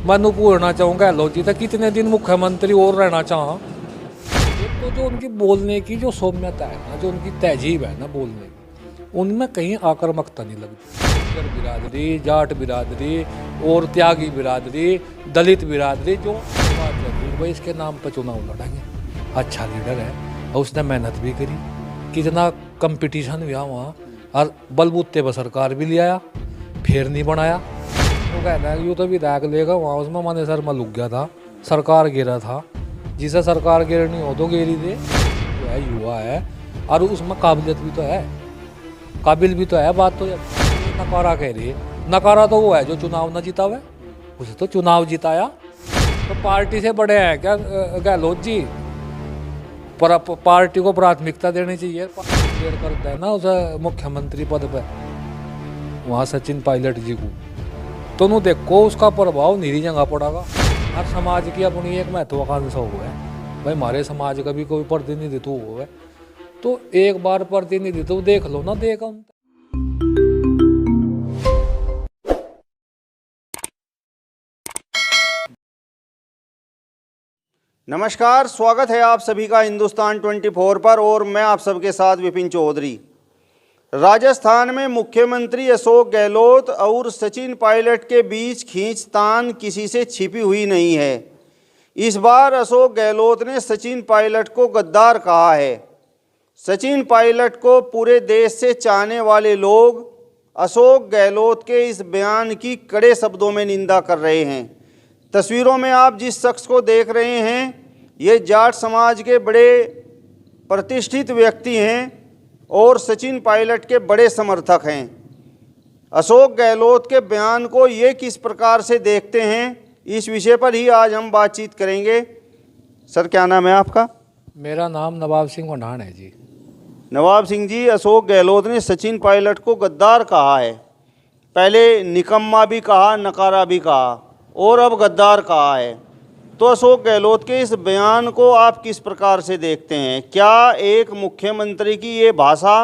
मैं पूछना चाहूँगा गहलोत जी तक कितने दिन मुख्यमंत्री और रहना चाह। तो जो उनकी बोलने की जो सौम्यता है ना, जो उनकी तहजीब है ना बोलने की, उनमें कहीं आक्रामकता नहीं लगती। गुर्जर बिरादरी, जाट बिरादरी और त्यागी बिरादरी, दलित बिरादरी जो बात है भाई इसके नाम पर चुनाव लड़ेंगे। अच्छा लीडर है और उसने मेहनत भी करी, कितना कंपटीशन हुआ वहाँ, और बलबूते पर सरकार भी ले आया, फिर नहीं बनाया। वो कहना है यूँ तो विधायक लेगा वहाँ, उसमें माने सर मलुक गया था, सरकार गिरा था, जिसे सरकार गिरनी हो तो गिरी दे। जो है युवा है और उसमें काबिलियत भी तो है, काबिल भी तो है। बात तो नकारा कह रही है, नकारा तो वो है जो चुनाव न जीता हुआ, उसे तो चुनाव जिताया। तो पार्टी से बड़े हैं क्या गहलोत जी? पार्टी को प्राथमिकता देनी चाहिए। कर देना उसे मुख्यमंत्री पद पे वहाँ सचिन पायलट जी को, तो नु देखो उसका प्रभाव निरी जगह पड़ेगा। हर समाज की अपनी एक महत्वाकांक्षा हो है भाई, हमारे समाज का भी कोई प्रतिनिधित्व हो है तो एक बार प्रतिनिधित्व देख लो ना, देखा। नमस्कार, स्वागत है आप सभी का हिंदुस्तान 24 पर और मैं आप सबके साथ विपिन चौधरी। राजस्थान में मुख्यमंत्री अशोक गहलोत और सचिन पायलट के बीच खींचतान किसी से छिपी हुई नहीं है। इस बार अशोक गहलोत ने सचिन पायलट को गद्दार कहा है। सचिन पायलट को पूरे देश से चाहने वाले लोग अशोक गहलोत के इस बयान की कड़े शब्दों में निंदा कर रहे हैं। तस्वीरों में आप जिस शख्स को देख रहे हैं ये जाट समाज के बड़े प्रतिष्ठित व्यक्ति हैं और सचिन पायलट के बड़े समर्थक हैं। अशोक गहलोत के बयान को ये किस प्रकार से देखते हैं, इस विषय पर ही आज हम बातचीत करेंगे। सर, क्या नाम है आपका? मेरा नाम नवाब सिंह वंढाण है जी। नवाब सिंह जी, अशोक गहलोत ने सचिन पायलट को गद्दार कहा है। पहले निकम्मा भी कहा, नकारा भी कहा और अब गद्दार कहा है। तो अशोक गहलोत के इस बयान को आप किस प्रकार से देखते हैं? क्या एक मुख्यमंत्री की ये भाषा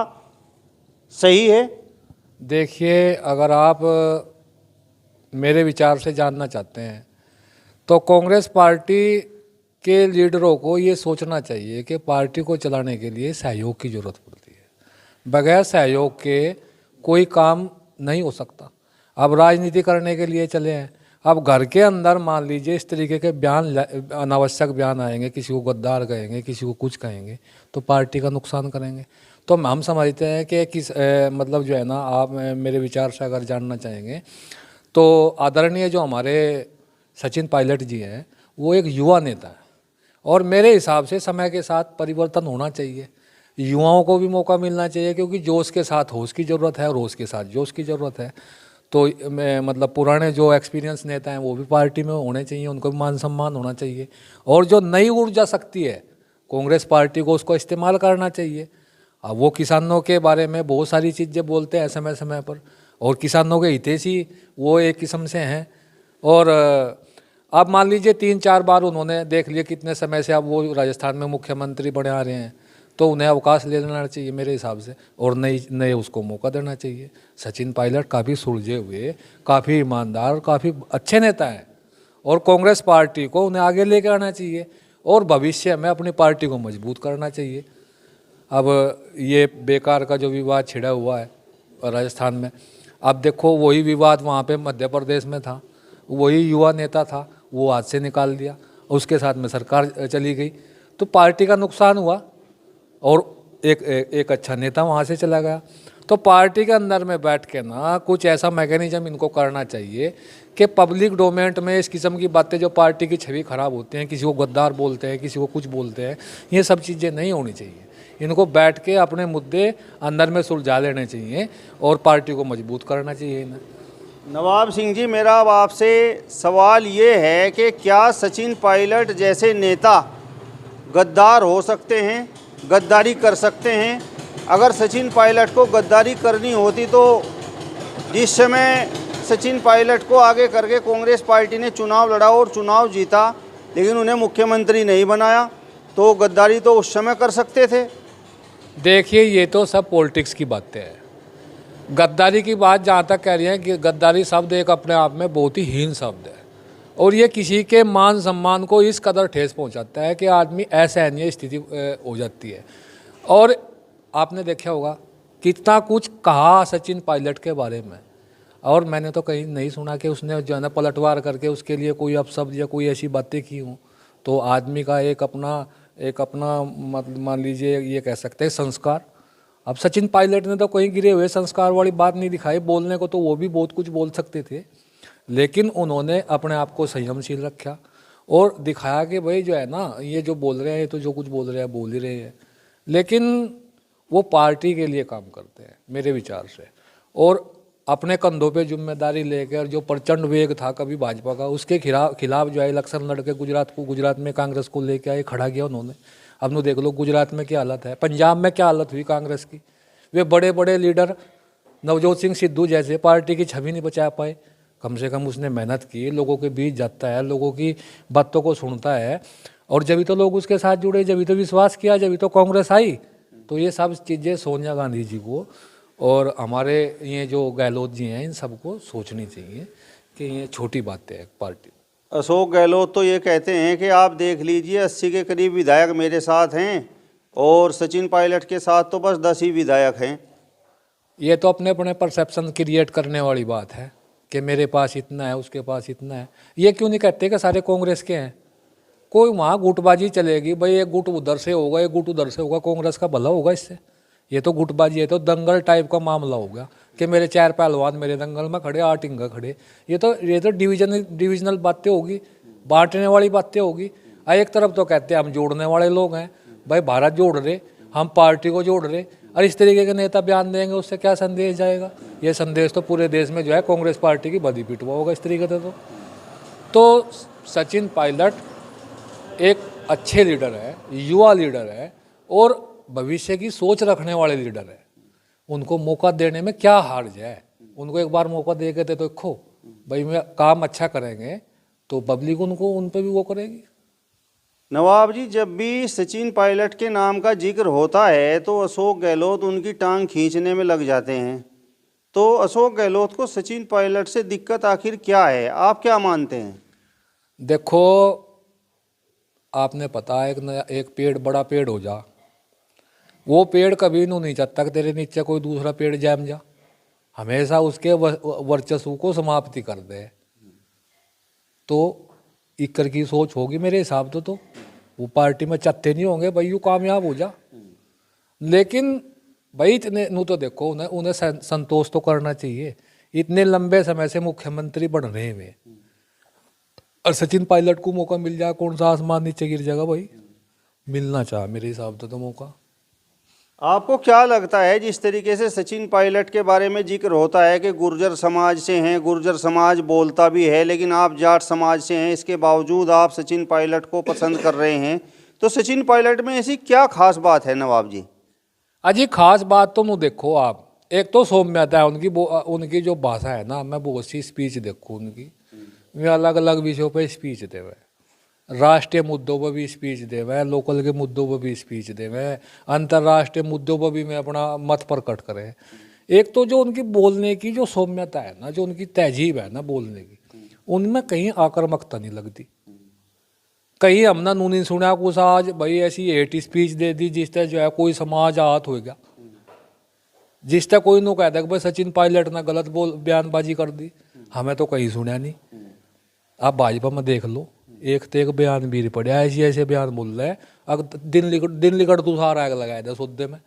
सही है? देखिए, अगर आप मेरे विचार से जानना चाहते हैं तो कांग्रेस पार्टी के लीडरों को ये सोचना चाहिए कि पार्टी को चलाने के लिए सहयोग की ज़रूरत पड़ती है। बगैर सहयोग के कोई काम नहीं हो सकता। अब राजनीति करने के लिए चले हैं, अब घर के अंदर मान लीजिए इस तरीके के बयान, अनावश्यक बयान आएंगे, किसी को गद्दार कहेंगे, किसी को कुछ कहेंगे तो पार्टी का नुकसान करेंगे। तो हम समझते हैं कि किस मतलब जो है ना, आप मेरे विचार से अगर जानना चाहेंगे तो आदरणीय जो हमारे सचिन पायलट जी हैं वो एक युवा नेता है और मेरे हिसाब से समय के साथ परिवर्तन होना चाहिए। युवाओं को भी मौका मिलना चाहिए क्योंकि जोश के साथ होश की ज़रूरत है और होश के साथ जोश की ज़रूरत है। तो मैं मतलब पुराने जो एक्सपीरियंस नेता हैं वो भी पार्टी में होने चाहिए, उनको भी मान सम्मान होना चाहिए। और जो नई ऊर्जा शक्ति है कांग्रेस पार्टी को, उसको इस्तेमाल करना चाहिए। अब वो किसानों के बारे में बहुत सारी चीज़ें बोलते हैं समय समय पर और किसानों के हितैषी वो एक किस्म से हैं। और अब मान लीजिए 3-4 बार उन्होंने देख लिया कितने समय से अब वो राजस्थान में मुख्यमंत्री बने आ रहे हैं, तो उन्हें अवकाश ले लेना चाहिए मेरे हिसाब से और नए उसको मौका देना चाहिए। सचिन पायलट काफ़ी सुलझे हुए, काफ़ी ईमानदार, काफ़ी अच्छे नेता हैं और कांग्रेस पार्टी को उन्हें आगे लेकर आना चाहिए और भविष्य में अपनी पार्टी को मजबूत करना चाहिए। अब ये बेकार का जो विवाद छिड़ा हुआ है राजस्थान में, अब देखो वही विवाद वहाँ पे मध्य प्रदेश में था, वही युवा नेता था, वो हाथ से निकाल दिया, उसके साथ में सरकार चली गई तो पार्टी का नुकसान हुआ और एक अच्छा नेता वहाँ से चला गया। तो पार्टी के अंदर में बैठ के ना कुछ ऐसा मैकेनिज्म इनको करना चाहिए कि पब्लिक डोमेन में इस किस्म की बातें जो पार्टी की छवि खराब होती हैं, किसी को गद्दार बोलते हैं, किसी को कुछ बोलते हैं, ये सब चीज़ें नहीं होनी चाहिए। इनको बैठ के अपने मुद्दे अंदर में सुलझा लेने चाहिए और पार्टी को मजबूत करना चाहिए इन्हें। नवाब सिंह जी, मेरा अब आपसे सवाल ये है कि क्या सचिन पायलट जैसे नेता गद्दार हो सकते हैं, गद्दारी कर सकते हैं? अगर सचिन पायलट को गद्दारी करनी होती तो जिस समय सचिन पायलट को आगे करके कांग्रेस पार्टी ने चुनाव लड़ा और चुनाव जीता लेकिन उन्हें मुख्यमंत्री नहीं बनाया, तो गद्दारी तो उस समय कर सकते थे। देखिए, ये तो सब पॉलिटिक्स की बातें हैं। गद्दारी की बात जहाँ तक कह रही है कि गद्दारी शब्द एक अपने आप में बहुत ही हीन शब्द है और ये किसी के मान सम्मान को इस कदर ठेस पहुंचाता है कि आदमी असहनीय स्थिति हो जाती है। और आपने देखा होगा कितना कुछ कहा सचिन पायलट के बारे में, और मैंने तो कहीं नहीं सुना कि उसने जो है ना पलटवार करके उसके लिए कोई अपशब्द या कोई ऐसी बातें की हों। तो आदमी का एक अपना मान लीजिए ये कह सकते हैं संस्कार। अब सचिन पायलट ने तो कहीं गिरे हुए संस्कार वाली बात नहीं दिखाई, बोलने को तो वो भी बहुत कुछ बोल सकते थे, लेकिन उन्होंने अपने आप को संयमशील रखा और दिखाया कि भाई जो है ना ये जो बोल रहे हैं तो जो कुछ बोल रहे हैं बोल ही रहे हैं, लेकिन वो पार्टी के लिए काम करते हैं मेरे विचार से। और अपने कंधों पे जिम्मेदारी लेकर जो प्रचंड वेग था कभी भाजपा का, उसके खिलाफ जो है इलेक्शन लड़के गुजरात में कांग्रेस को लेके आए, खड़ा किया उन्होंने। अब नो देख लो गुजरात में क्या हालत है, पंजाब में क्या हालत हुई कांग्रेस की। वे बड़े बड़े लीडर नवजोत सिंह सिद्धू जैसे पार्टी की छवि नहीं बचा पाए। कम से कम उसने मेहनत की, लोगों के बीच जाता है, लोगों की बातों को सुनता है, और जब तो लोग उसके साथ जुड़े, जब तो विश्वास किया, जब तो कांग्रेस आई। तो ये सब चीज़ें सोनिया गांधी जी को और हमारे ये जो गहलोत जी हैं इन सबको सोचनी चाहिए कि ये छोटी बातें हैं पार्टी। अशोक गहलोत तो ये कहते हैं कि आप देख लीजिए 80 के करीब विधायक मेरे साथ हैं और सचिन पायलट के साथ तो बस 10 ही विधायक हैं। ये तो अपने अपने परसेप्शन क्रिएट करने वाली बात है कि मेरे पास इतना है, उसके पास इतना है। ये क्यों नहीं कहते कि सारे कांग्रेस के हैं? कोई वहाँ गुटबाजी चलेगी, भाई एक गुट उधर से होगा, एक गुट उधर से होगा, कांग्रेस का भला होगा इससे? ये तो गुटबाजी है, तो दंगल टाइप का मामला होगा कि मेरे 4 पहलवान मेरे दंगल में खड़े, 8 इंगा खड़े। ये तो डिविजनल बातें होगी, बांटने वाली बातें होगी। एक तरफ तो कहते हैं हम जोड़ने वाले लोग हैं, भाई भारत जोड़ रहे, हम पार्टी को जोड़ रहे, और इस तरीके के नेता बयान देंगे उससे क्या संदेश जाएगा? ये संदेश तो पूरे देश में जो है कांग्रेस पार्टी की बदी पिटवा होगा इस तरीके से। तो सचिन पायलट एक अच्छे लीडर है, युवा लीडर है और भविष्य की सोच रखने वाले लीडर है। उनको मौका देने में क्या हार्ज है? उनको एक बार मौका दे के तो देखो भाई मैं काम अच्छा करेंगे तो पब्लिक उनको उन पर भी वो करेगी। नवाब जी, जब भी सचिन पायलट के नाम का जिक्र होता है तो अशोक गहलोत उनकी टांग खींचने में लग जाते हैं। तो अशोक गहलोत को सचिन पायलट से दिक्कत आखिर क्या है, आप क्या मानते हैं? देखो, आपने पता है एक पेड़ बड़ा पेड़ हो जा, वो पेड़ कभी नहीं चाहता कि तेरे नीचे कोई दूसरा पेड़ जम जा, हमेशा उसके वर्चस्व को समाप्ति कर दे। तो इक्कर की सोच होगी मेरे हिसाब से, तो वो पार्टी में चाहते नहीं होंगे भाई यू कामयाब हो जा। लेकिन भाई इतने नू तो देखो उन्हें संतोष तो करना चाहिए। इतने लंबे समय से मुख्यमंत्री बन रहे हैं और सचिन पायलट को मौका मिल जाए, कौन सा आसमान नीचे गिर जाएगा भाई? मिलना चाह मेरे हिसाब से तो मौका। आपको क्या लगता है, जिस तरीके से सचिन पायलट के बारे में जिक्र होता है कि गुर्जर समाज से हैं, गुर्जर समाज बोलता भी है, लेकिन आप जाट समाज से हैं, इसके बावजूद आप सचिन पायलट को पसंद कर रहे हैं, तो सचिन पायलट में ऐसी क्या खास बात है नवाब जी? अजी खास बात तो मुझे देखो आप, एक तो सौम्यता है उनकी जो भाषा है ना, मैं बहुत सी स्पीच देखूँ उनकी, वे अलग अलग विषयों पर स्पीच दे हुए, राष्ट्रीय मुद्दों पर भी स्पीच दे हुए, लोकल के मुद्दों पर भी स्पीच दे हुए, अंतर्राष्ट्रीय मुद्दों पर भी मैं अपना मत प्रकट करें। एक तो जो उनकी बोलने की जो सौम्यता है ना, जो उनकी तहजीब है ना बोलने की, उनमें कहीं आक्रामकता नहीं लगती। कहीं हमने नू नहीं सुना कुछ आज भाई ऐसी हेट स्पीच दे दी जिससे जो है कोई समाज आहत हो गया, जिससे कोई नो कहता कि भाई सचिन पायलट ने गलत बयानबाजी कर दी, हमें तो कहीं सुना नहीं। आप भाजपा में देख लो, एक तो एक बयान भी पड़े ऐसे बयान बोल रहे हैं, अगर दिन लिकड़ तू सारा आग लगाया था सौदे में।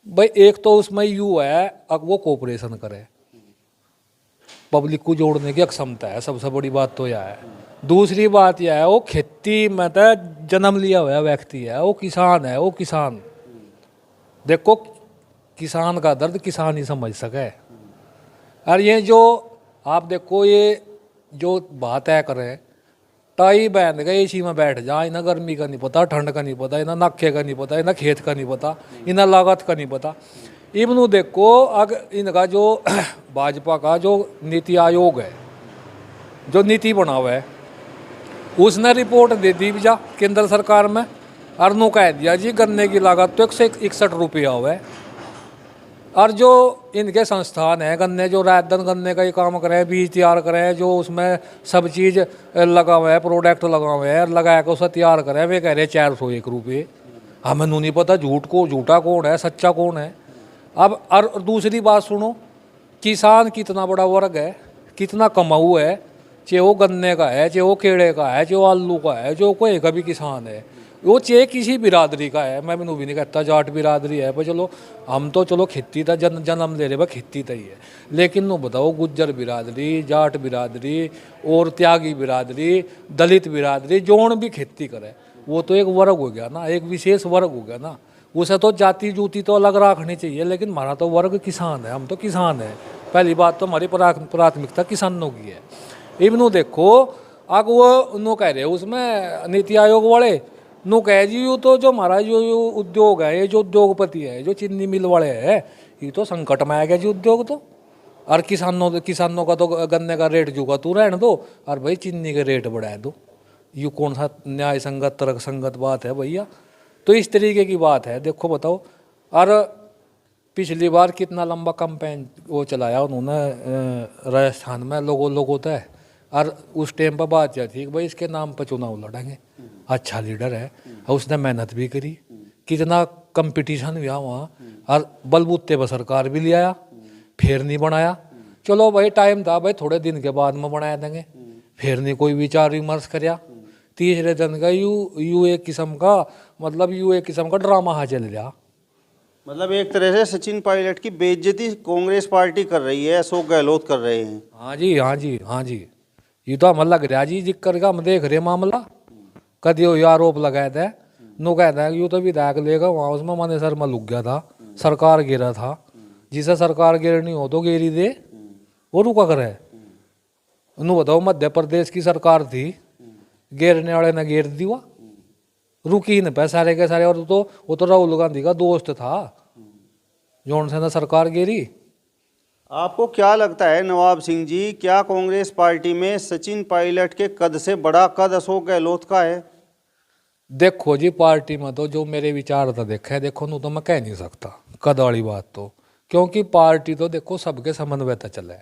भाई एक तो उसमें यू है अब वो कोऑपरेशन करे, पब्लिक को जोड़ने की अक्षमता है, सबसे बड़ी बात तो यह है। दूसरी बात यह है वो खेती में तो जन्म लिया हुआ व्यक्ति है, वो किसान है, वो किसान देखो किसान का दर्द किसान ही समझ सके। और ये जो आप देखो ये जो बात है करें, टाई बहन गए इसी में बैठ जा, इन्हें गर्मी का नहीं पता, ठंड का नहीं पता, इन्हें नक्खे का नहीं पता, इन्हें खेत का नहीं पता, इन्हें लागत का नहीं पता। इबनू देखो अगर इनका जो भाजपा का जो नीति आयोग है, जो नीति बना हुआ है, उसने रिपोर्ट दे दी जा केंद्र सरकार में, और नु कह दिया जी गन्ने की लागत तो 161 रुपया हुआ है। और जो इनके संस्थान है गन्ने जो रात दिन गन्ने का ही काम कर रहे हैं, बीज तैयार कर रहे हैं, जो उसमें सब चीज़ लगा हुआ है, प्रोडक्ट लगा हुआ है, लगा के उसे तैयार कर रहे हैं, वे कह रहे हैं 401 रुपये। हमें नहीं पता झूठा कौन है सच्चा कौन है। अब और दूसरी बात सुनो, किसान कितना बड़ा वर्ग है, कितना कमाऊ है, चाहे वो गन्ने का है, चाहे वो केड़े का है, चाहे वो आलू का है, जो कोई का भी किसान है, वो चाहे किसी बिरादरी का है। मैं भी नहीं कहता जाट बिरादरी है, पर चलो हम तो चलो खेती था जन्म ले रहे, खेती था ही है। लेकिन नो बताओ गुज्जर बिरादरी, जाट बिरादरी और त्यागी बिरादरी, दलित बिरादरी जोन भी खेती करे, वो तो एक वर्ग हो गया ना, एक विशेष वर्ग हो गया ना। उसे तो जाति जूती तो अलग रखनी चाहिए, लेकिन हमारा तो वर्ग किसान है, हम तो किसान है। पहली बात तो हमारी प्राथमिकता किसानों की है। इबनू देखो अब वो नो कह रहे उसमें नीति आयोग वाले नो कह जी यू तो जो हमारा जो उद्योग है, ये जो उद्योगपति है, जो चीनी मिल वाले है, ये तो संकट में आ गया जी उद्योग तो। और किसानों का तो गन्ने का रेट जुगा तू रहने दो, और भाई चीनी के रेट बढ़ा दो। ये कौन सा न्याय संगत तर्क संगत बात है भैया? तो इस तरीके की बात है। देखो बताओ, और पिछली बार कितना लंबा कैंपेन वो चलाया उन्होंने राजस्थान में, लोगों तय, और उस टाइम पर बात यह थी कि भाई इसके नाम पर चुनाव लड़ेंगे, अच्छा लीडर है, और उसने मेहनत भी करी, कितना कंपटीशन हुआ वहाँ, और बलबूते पर सरकार भी ले आया, फिर नहीं बनाया। चलो भाई टाइम था भाई, थोड़े दिन के बाद में बनाया देंगे, फिर नहीं कोई विचार विमर्श कराया। तीसरे दिन का यू एक किस्म का ड्रामा हाँ चल गया। मतलब एक तरह से सचिन पायलट की बेइज्जती कांग्रेस पार्टी कर रही है, अशोक गहलोत कर रहे हैं। हाँ जी हाँ जी हाँ जी, ये तो हमें लग रहा जी जिक्र का हम देख रहे मामला। कभी वो आरोप लगाए थे, नो कहता है यूँ तो विधायक लेगा वहाँ, उसमें मने सर में लुक गया था, सरकार गिरा था, जिसे सरकार गिरनी हो तो गिरी दे, वो रुका करे। नु बताओ मध्य प्रदेश की सरकार थी, गिरने वाले ने गिर दिया, रुकी न पे सारे के सारे। और तो वो तो राहुल गांधी का दोस्त था, जोन से ना सरकार गिरी। आपको क्या लगता है नवाब सिंह जी, क्या कांग्रेस पार्टी में सचिन पायलट के कद से बड़ा कद अशोक गहलोत का है? देखो जी पार्टी में तो जो मेरे विचार था देखे, देखो नू तो मैं कह नहीं सकता कद वाली बात तो, क्योंकि पार्टी तो देखो सबके समन्वय तक चले,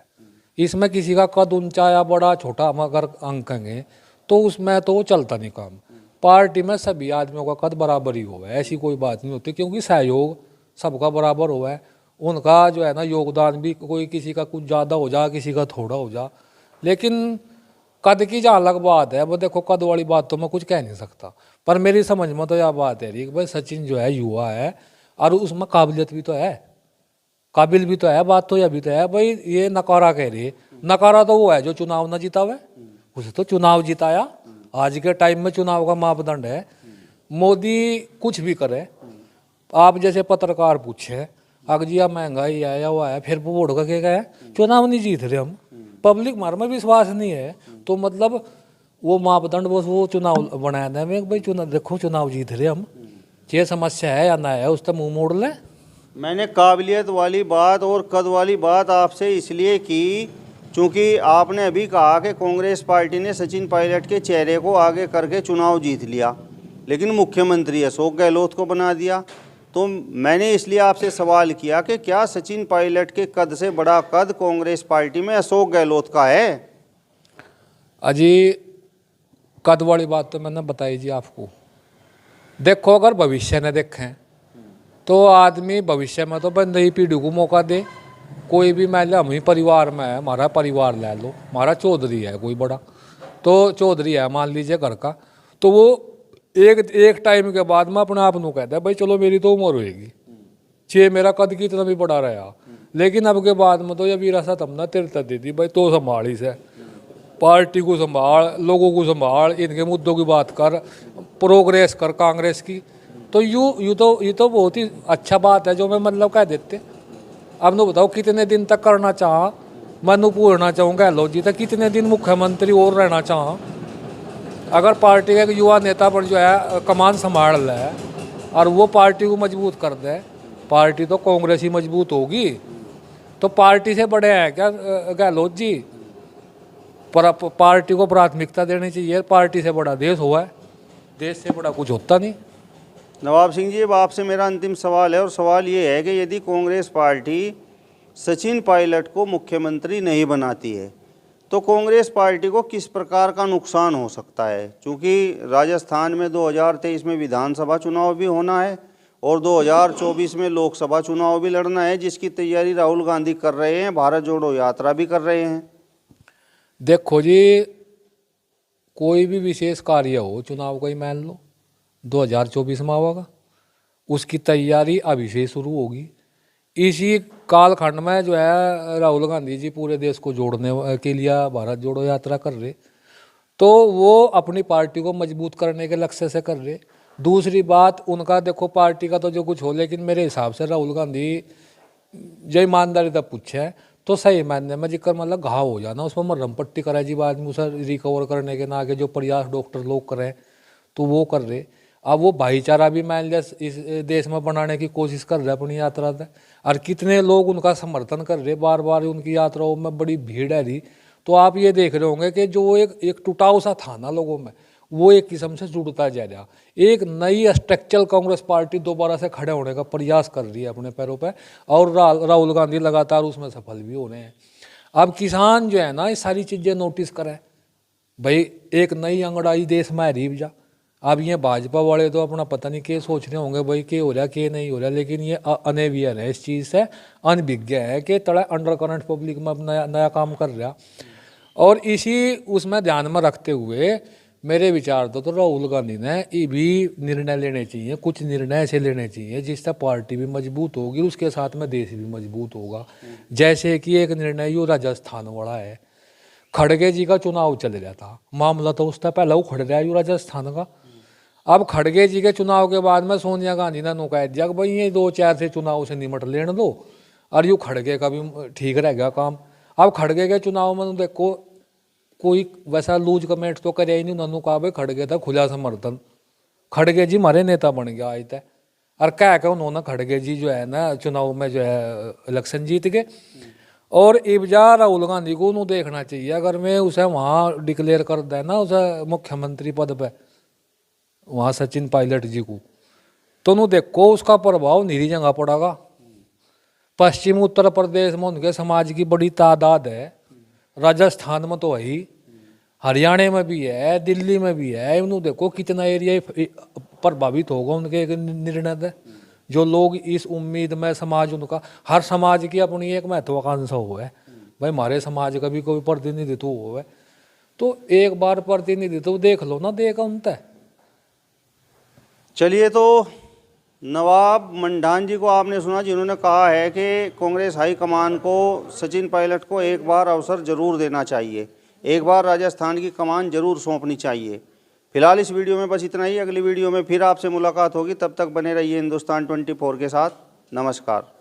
इसमें किसी का कद ऊंचा या बड़ा छोटा हम अगर अंकेंगे तो उसमें तो वो चलता नहीं काम। पार्टी में सभी आदमियों का कद बराबर ही हुआ है, ऐसी कोई बात नहीं होती, क्योंकि सहयोग सबका बराबर हुआ है। उनका जो है ना योगदान भी कोई किसी का कुछ ज़्यादा हो जा, किसी का थोड़ा हो जा, लेकिन कद की जहाँ अलग बात है वो देखो, कद वाली बात तो मैं कुछ कह नहीं सकता। पर मेरी समझ में तो यह बात है कि भाई सचिन जो है युवा है, और उसमें काबिलियत भी तो है, काबिल भी तो है। बात तो यह भी तो है भाई, ये नकारा कह रही है, नकारा तो वो है जो चुनाव न जीता हुआ, उसे तो चुनाव जिताया। आज के टाइम में चुनाव का मापदंड है, मोदी कुछ भी करे, आप जैसे पत्रकार पूछे अगर जी महंगाई आया हुआ है, फिर वोट का क्या है, चुनाव नहीं जीत रहे हम, पब्लिक मार में विश्वास नहीं है, तो मतलब वो मापदंड बस वो चुनाव बनाया था भाई, चुनाव देखो चुनाव जीत रहे हम, ये समस्या है या ना है उस तक मुँह मोड़ ले। मैंने काबिलियत वाली बात और कद वाली बात आपसे इसलिए की चूँकि आपने अभी कहा कि कांग्रेस पार्टी ने सचिन पायलट के चेहरे को आगे करके चुनाव जीत लिया, लेकिन मुख्यमंत्री अशोक गहलोत को बना दिया। तो मैंने इसलिए आपसे सवाल किया कि क्या सचिन पायलट के कद से बड़ा कद कांग्रेस पार्टी में अशोक गहलोत का है? अजी कद वाली बात तो मैंने बताई जी आपको। देखो अगर भविष्य ने देखें तो आदमी भविष्य में तो नई पीढ़ी को मौका दे। कोई भी मान लो हम ही परिवार में है, हमारा परिवार ले लो, हमारा चौधरी है कोई बड़ा, तो चौधरी है मान लीजिए घर का, तो वो एक टाइम के बाद में अपने आप को कहता है भाई चलो मेरी तो उम्र होएगी, चाहे मेरा कद कितना भी बड़ा रहा, लेकिन अब के बाद में तो ये विरासत हमने तेरे तक दे दी भाई, तो संभाल ही से पार्टी को संभाल, लोगों को संभाल, इनके मुद्दों की बात कर, प्रोग्रेस कर कांग्रेस की। तो ये तो बहुत ही अच्छा बात है जो मैं मतलब कह देते। अब नो बताओ कितने दिन तक करना चाह, मैं पूछना चाहूँ गहलोत जी तक कितने दिन मुख्यमंत्री और रहना चाह। अगर पार्टी का एक युवा नेता पर जो है कमान संभाल ले और वो पार्टी को मजबूत कर दे, पार्टी तो कांग्रेस ही मजबूत होगी। तो पार्टी से बड़े हैं क्या गहलोत जी? पर पार्टी को प्राथमिकता देनी चाहिए, पार्टी से बड़ा देश हुआ है, देश से बड़ा कुछ होता नहीं। नवाब सिंह जी, अब आपसे मेरा अंतिम सवाल है, और सवाल ये है कि यदि कांग्रेस पार्टी सचिन पायलट को मुख्यमंत्री नहीं बनाती है तो कांग्रेस पार्टी को किस प्रकार का नुकसान हो सकता है? क्योंकि राजस्थान में 2023 में विधानसभा चुनाव भी होना है और 2024 में लोकसभा चुनाव भी लड़ना है, जिसकी तैयारी राहुल गांधी कर रहे हैं, भारत जोड़ो यात्रा भी कर रहे हैं। देखो जी, कोई भी विशेष कार्य हो, चुनाव को ही मान लो 2024 में होगा, उसकी तैयारी अभी से शुरू होगी। इसी कालखंड में जो है राहुल गांधी जी पूरे देश को जोड़ने के लिए भारत जोड़ो यात्रा कर रहे, तो वो अपनी पार्टी को मजबूत करने के लक्ष्य से कर रहे। दूसरी बात, उनका देखो पार्टी का तो जो कुछ हो, लेकिन मेरे हिसाब से राहुल गांधी जो ईमानदारी तक पूछे तो सही मायने में जिक्र मतलब घाव हो जाना, उसमें मरहम पट्टी कराए जी आदमी, उसे रिकवर करने के ना आगे जो प्रयास डॉक्टर लोग करें तो वो कर रहे। अब वो भाईचारा भी मान लिया इस देश में बनाने की कोशिश कर रहे अपनी यात्रा से, और कितने लोग उनका समर्थन कर रहे, बार बार उनकी यात्राओं में बड़ी भीड़ है रही। तो आप ये देख रहे होंगे कि जो एक टूटाव सा था ना लोगों में, वो एक किस्म से जुड़ता जा रहा। एक नई स्ट्रक्चरल कांग्रेस पार्टी दोबारा से खड़े होने का प्रयास कर रही है अपने पैरों पर, और राहुल गांधी लगातार उसमें सफल भी हो रहे हैं। अब किसान जो है ना ये सारी चीज़ें नोटिस करें, भाई एक नई अंगड़ाई देश में हरीब जा। अब ये भाजपा वाले तो अपना पता नहीं क्या सोच रहे होंगे भाई क्या हो रहा क्या नहीं हो रहा, लेकिन ये अनअवेयर है इस चीज़ से, अनभिज्ञ है कि थोड़ा अंडर करंट पब्लिक में नया नया काम कर रहा। और इसी उसमें ध्यान में रखते हुए मेरे विचार तो राहुल गांधी ने ये भी निर्णय लेने चाहिए, कुछ निर्णय ऐसे लेने चाहिए जिससे पार्टी भी मजबूत होगी, उसके साथ में देश भी मजबूत होगा। जैसे कि एक निर्णय यो राजस्थान वाला है, खड़गे जी का चुनाव चल रहा था, मामला तो उससे पहले वो खड़ रहा है राजस्थान का। अब खड़गे जी के चुनाव के बाद में सोनिया गांधी ने नुकाय दिया कि भाई ये 2-4 से चुनाव से निमट लेने दो, और यूँ खड़गे का भी ठीक रह गया काम। अब खड़गे के चुनाव में देखो कोई वैसा लूज कमेंट तो करे ही नहीं, उन्होंने कहा भाई खड़गे था खुला समर्थन, खड़गे जी हमारे नेता बन गया आज तक। और क्या क्या उन्होंने खड़गे जी जो है ना चुनाव में जो है इलेक्शन जीत गए। और इब्जा राहुल गांधी को उन्होंने देखना चाहिए, अगर मैं उसे वहाँ डिक्लेयर कर देना उसे मुख्यमंत्री पद पे वहाँ सचिन पायलट जी को, तो उन्होंने देखो उसका प्रभाव निरी जगह पड़ेगा। पश्चिम उत्तर प्रदेश में उनके समाज की बड़ी तादाद है, राजस्थान में तो है, हरियाणा में भी है, दिल्ली में भी है। उन्होंने देखो कितना एरिया प्रभावित होगा उनके एक निर्णय से। जो लोग इस उम्मीद में समाज, उनका हर समाज की अपनी एक महत्वाकांक्षा हो है, भाई हमारे समाज का भी कोई प्रतिनिधित्व हो है, तो एक बार प्रतिनिधित्व देख लो ना, देखा उनते। चलिए, तो नवाब मंडान जी को आपने सुना, जिन्होंने कहा है कि कांग्रेस हाईकमान को सचिन पायलट को एक बार अवसर जरूर देना चाहिए, एक बार राजस्थान की कमान जरूर सौंपनी चाहिए। फिलहाल इस वीडियो में बस इतना ही। अगली वीडियो में फिर आपसे मुलाकात होगी, तब तक बने रहिए हिंदुस्तान 24 के साथ। नमस्कार।